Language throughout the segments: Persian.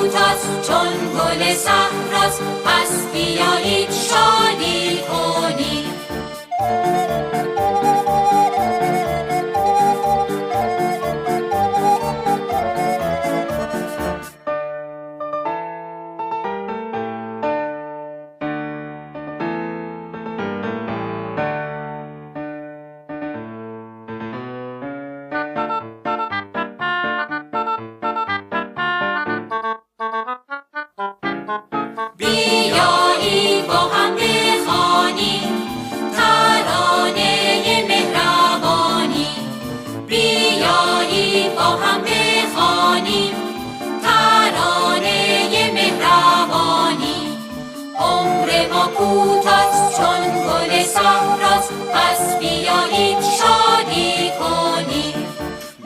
کوتاست چون گل صحراست، پس بیایید شادی کنیم. بیایید با هم بخوانیم ترانه مهربانی. بیایید با هم بخوانیم ترانه مهربانی. عمر ما کوتاست چون گل صحراست، پس بیایید شادی کنیم.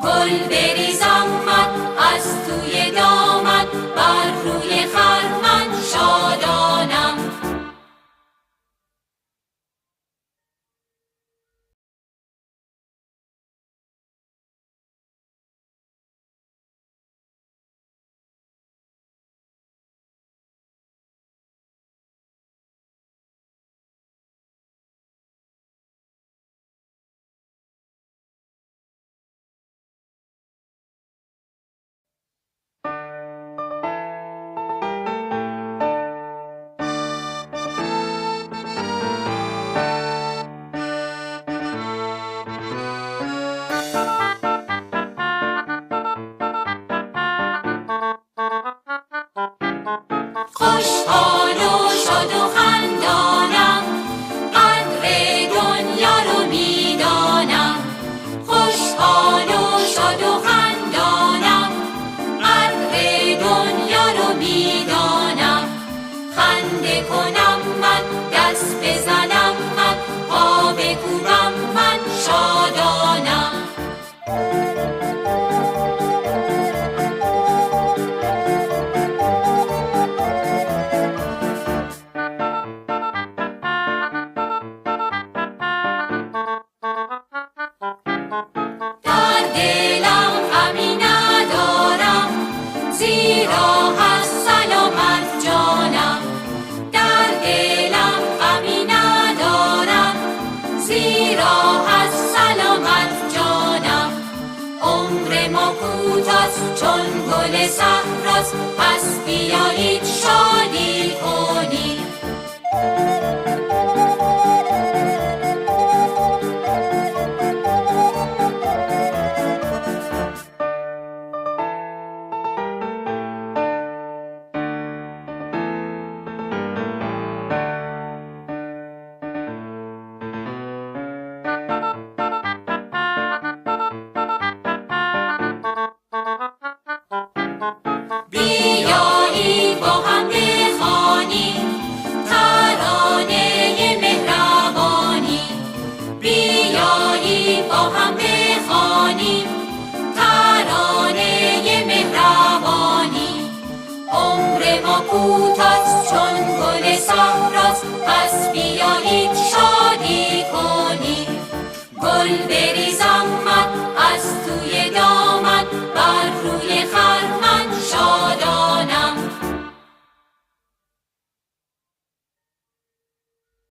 گل بریزم من از توی دامن، بر روی خرمن شادانم. خوشحال و شاد و خندانم، قدر دنیا رو میدانم. خوشحال و شاد و خندانم، قدر دنیا رو میدانم. خنده کنم من، دست بزنم من، پا بکوبم من شادانم. در دلم غمی ندارم، زیرا هست سلامت جانم. در دلم غمی ندارم، زیرا هست سلامت جانم. عمر ما کوتاست چون گل صحراست، پس بیایید شادی کنیم. بیایید با هم بخوانیم ترانه مهربانی. بیایید با هم بخوانیم ترانه مهربانی. عمر ما